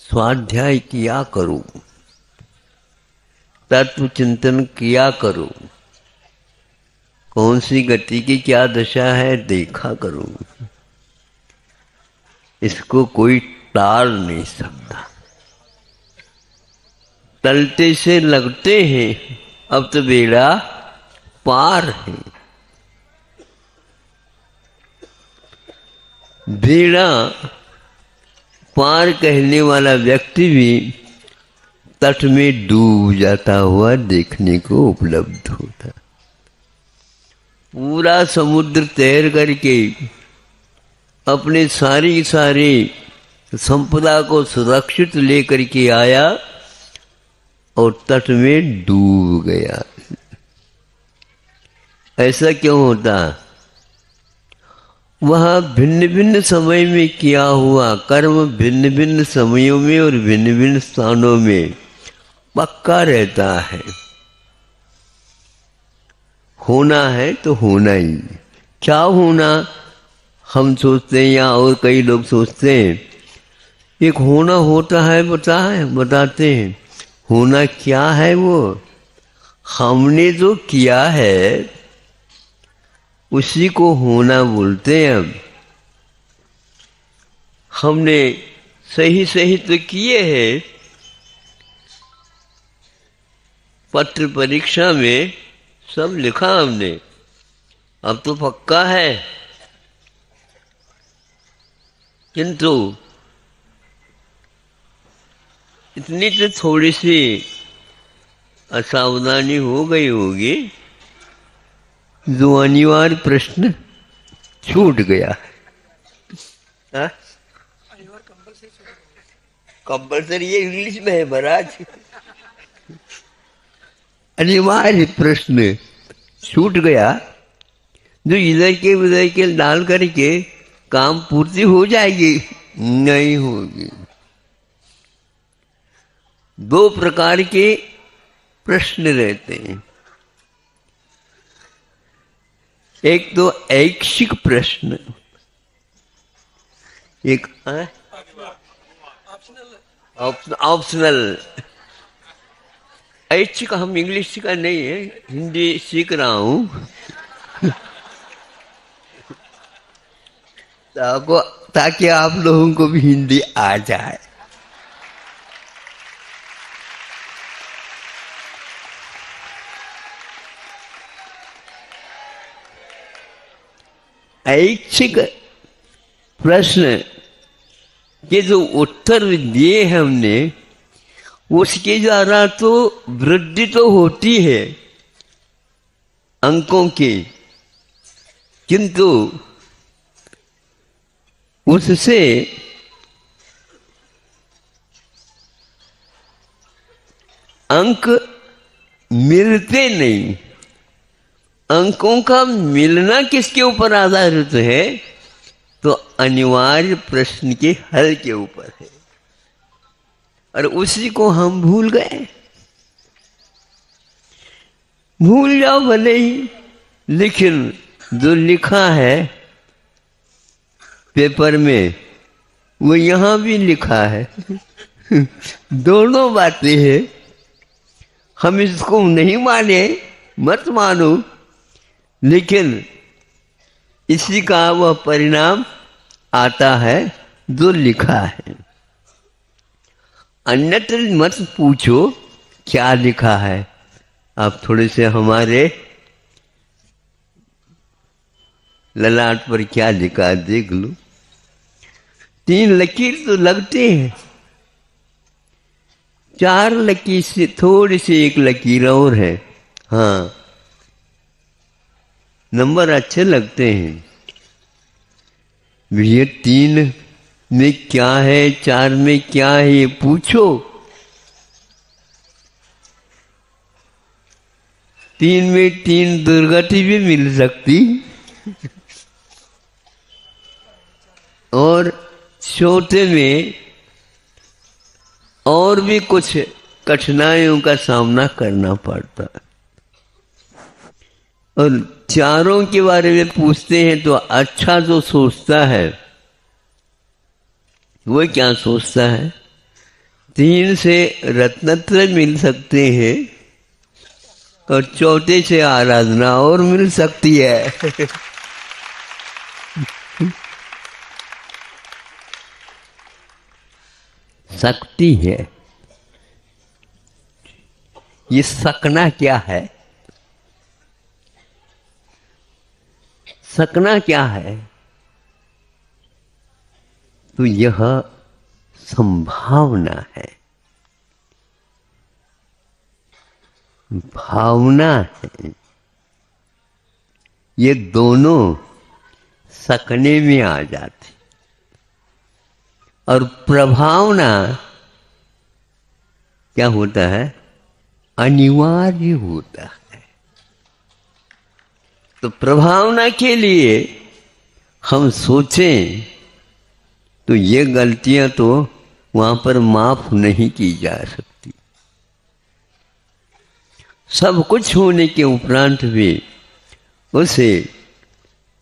स्वाध्याय किया करो, तत्व चिंतन किया करो, कौन सी गति की क्या दशा है देखा करो। इसको कोई टाल नहीं सकता। तलते से लगते हैं, अब तो बेड़ा पार है। बेड़ा पार कहने वाला व्यक्ति भी तट में डूब जाता हुआ देखने को उपलब्ध होता। पूरा समुद्र तैर करके अपने सारी संपदा को सुरक्षित लेकर के आया और तट में डूब गया। ऐसा क्यों होता? वह भिन्न भिन्न समय में किया हुआ कर्म भिन्न भिन्न समयों में और भिन्न भिन्न स्थानों में पक्का रहता है। होना है तो होना ही। क्या होना हम सोचते हैं या और कई लोग सोचते हैं, एक होना होता है बताते हैं। होना क्या है? वो हमने जो किया है उसी को होना बोलते हैं। अब हमने सही तो किए हैं। पत्र परीक्षा में सब लिखा हमने, अब तो पक्का है। किंतु इतनी तो थोड़ी सी असावधानी हो गई होगी, जो अनिवार्य प्रश्न छूट गया। कंपल्सरी ये इंग्लिश में है महाराज। अनिवार्य प्रश्न छूट गया, जो इधर के उधर के डाल करके काम पूर्ति हो जाएगी, नहीं होगी। दो प्रकार के प्रश्न रहते हैं। एक तो ऐच्छिक प्रश्न, एक ऑप्शनल। ऐच्छिक हम इंग्लिश सीखा नहीं है, हिंदी सीख रहा हूं ताकि आप लोगों को भी हिंदी आ जाए। ऐच्छिक प्रश्न के जो उत्तर दिए हमने, उसके द्वारा तो वृद्धि तो होती है अंकों की, किंतु उससे अंक मिलते नहीं। अंकों का मिलना किसके ऊपर आधारित है? तो अनिवार्य प्रश्न के हल के ऊपर है, और उसी को हम भूल गए। भूल जाओ भले ही, लेकिन जो लिखा है पेपर में वो यहां भी लिखा है। दोनों बातें हैं। हम इसको नहीं माने, मत मानो, लेकिन इसी का वह परिणाम आता है जो लिखा है। अन्यत्र मत पूछो क्या लिखा है। आप थोड़े से हमारे ललाट पर क्या लिखा है देख लो। 3 लकीर तो लगते हैं, 4 लकीर से थोड़ी सी एक लकीर और है। हाँ, नंबर अच्छे लगते हैं। ये 3 में क्या है, 4 में क्या है, ये पूछो। 3 में 3 दुर्गति भी मिल सकती, और चौथे में और भी कुछ कठिनाइयों का सामना करना पड़ता है। और चारों के बारे में पूछते हैं तो अच्छा जो सोचता है वो क्या सोचता है? 3 से रत्नत्रय मिल सकते हैं और चौथे से आराधना और मिल सकती है। शक्ति है। ये सकना क्या है? सकना क्या है? तो यह संभावना है, भावना है। ये दोनों सकने में आ जाती। और प्रभावना क्या होता है? अनिवार्य होता है। तो प्रभावना के लिए हम सोचें तो ये गलतियां तो वहां पर माफ नहीं की जा सकती। सब कुछ होने के उपरांत भी उसे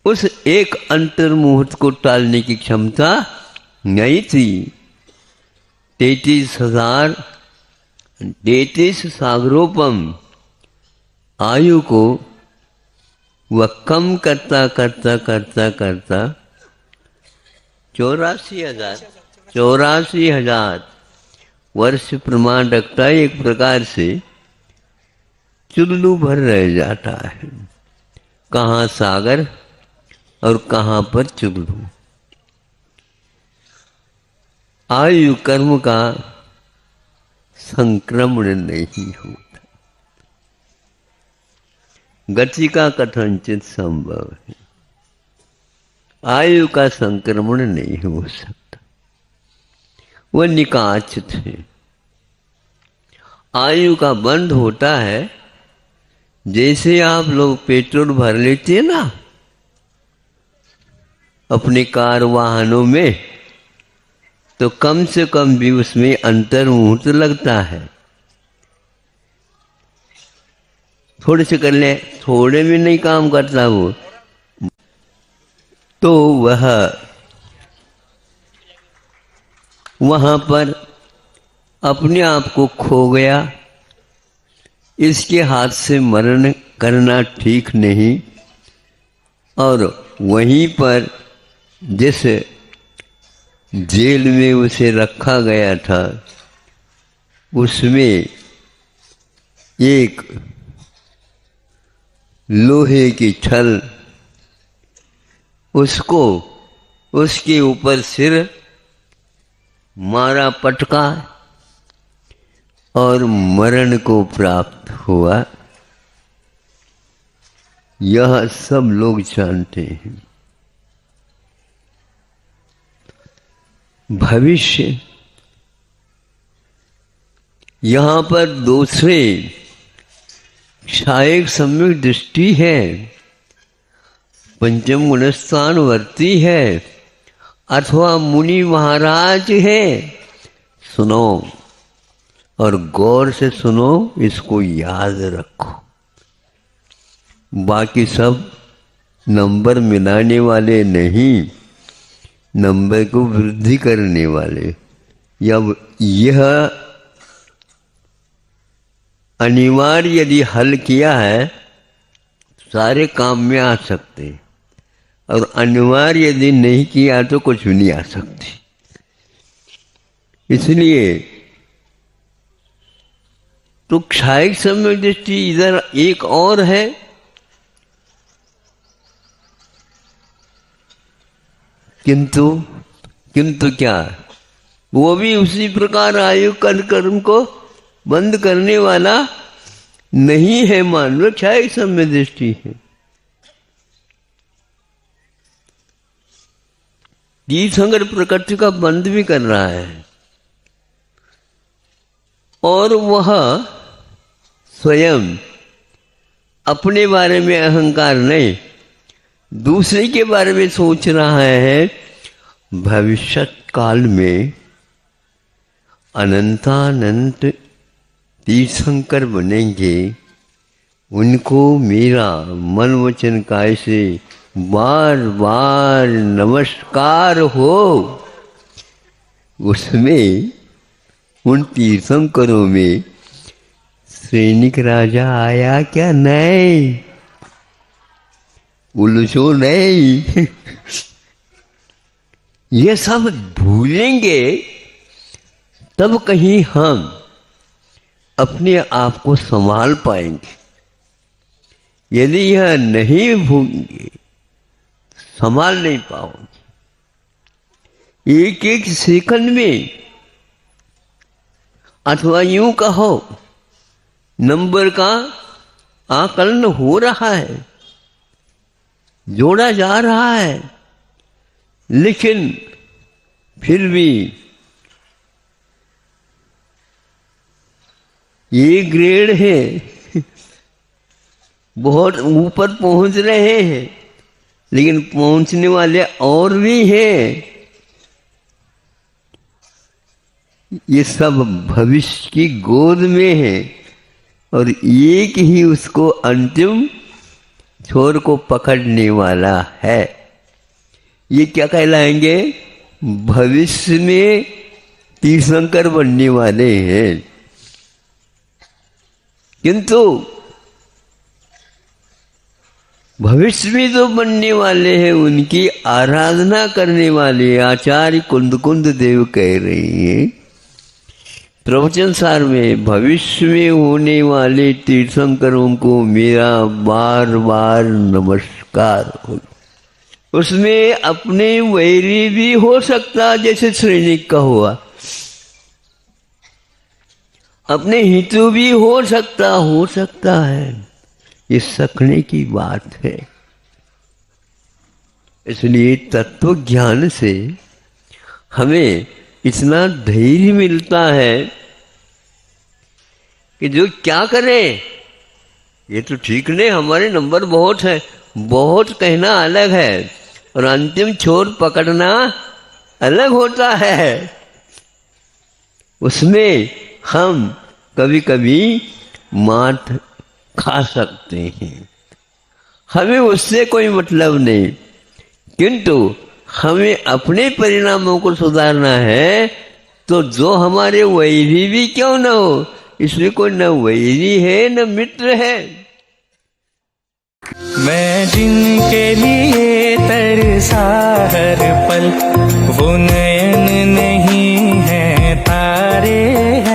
उस एक अंतर मुहूर्त को टालने की क्षमता नहीं थी। 33 सागरोपम आयु को वह कम करता करता करता करता 84,000 वर्ष प्रमाण रखता है। एक प्रकार से चुल्लू भर रह जाता है। कहाँ सागर और कहाँ पर चुल्लू। आयु कर्म का संक्रमण नहीं होता। गति का कथनचित संभव है, आयु का संक्रमण नहीं हो सकता। वह निकाचित है। आयु का बंद होता है जैसे आप लोग पेट्रोल भर लेते हैं ना अपने कार वाहनों में, तो कम से कम भी उसमें अंतर मुहूर्त लगता है। थोड़े से कर ले, थोड़े में नहीं काम करता वो, तो वह वहां पर अपने आप को खो गया। इसके हाथ से मरण करना ठीक नहीं। और वहीं पर जिस जेल में उसे रखा गया था उसमें एक लोहे की छल उसको उसके ऊपर सिर मारा, पटका और मरण को प्राप्त हुआ। यह सब लोग जानते हैं। भविष्य यहाँ पर दूसरे क्षायक सम्यक दृष्टि है, पंचम गुणस्थानवर्ती है अथवा मुनि महाराज है। सुनो और गौर से सुनो, इसको याद रखो। बाकी सब नंबर मिलाने वाले नहीं, नंबर को वृद्धि करने वाले। या यह अनिवार्य यदि हल किया है सारे काम में आ सकते, और अनिवार्य यदि नहीं किया तो कुछ भी नहीं आ सकती। इसलिए तो क्षायिक सम्यक दृष्टि इधर एक और है, किंतु क्या वो भी उसी प्रकार आयु कर्म को बंद करने वाला नहीं है। मान लो क्षायिक सम्यक दृष्टि है। तीर्थंकर प्रकृति का बंद भी कर रहा है, और वह स्वयं अपने बारे में अहंकार नहीं, दूसरे के बारे में सोच रहा है। भविष्यत काल में अनंतानंत तीर्थंकर बनेंगे, उनको मेरा मन वचन काय से बार बार नमस्कार हो। उसमें उन तीर्थंकरों में सैनिक राजा आया क्या? नहीं, उलझो नहीं। ये सब भूलेंगे तब कहीं हम अपने आप को संभाल पाएंगे। यदि यह नहीं भूलेंगे, संभाल नहीं पाओगे। एक एक सेकंड में, अथवा यूं कहो, नंबर का आकलन हो रहा है, जोड़ा जा रहा है, लेकिन फिर भी ये ग्रेड है, बहुत ऊपर पहुंच रहे हैं, लेकिन पहुंचने वाले और भी हैं। ये सब भविष्य की गोद में है और एक ही उसको अंतिम छोर को पकड़ने वाला है। ये क्या कहलाएंगे? भविष्य में तीर्थंकर बनने वाले हैं। किंतु भविष्य में जो बनने वाले हैं, उनकी आराधना करने वाले आचार्य कुंद देव कह रही हैं प्रवचन सार में, भविष्य में होने वाले तीर्थंकरों को मेरा बार बार नमस्कार हो। उसमें अपने वैरी भी हो सकता, जैसे सैनिक का हुआ, अपने हितु भी हो सकता है। ये सकने की बात है। इसलिए तत्व ज्ञान से हमें इतना धैर्य मिलता है कि जो क्या करें, ये तो ठीक नहीं, हमारे नंबर बहुत है। बहुत कहना अलग है और अंतिम छोर पकड़ना अलग होता है। उसमें हम कभी कभी मात खा सकते हैं, हमें उससे कोई मतलब नहीं, किंतु हमें अपने परिणामों को सुधारना है। तो जो हमारे वैरी भी क्यों न हो, इसमें कोई न वैरी है न मित्र है। मैं जिनके लिए तरसा हर पल, वो नयन नहीं है तारे हैं।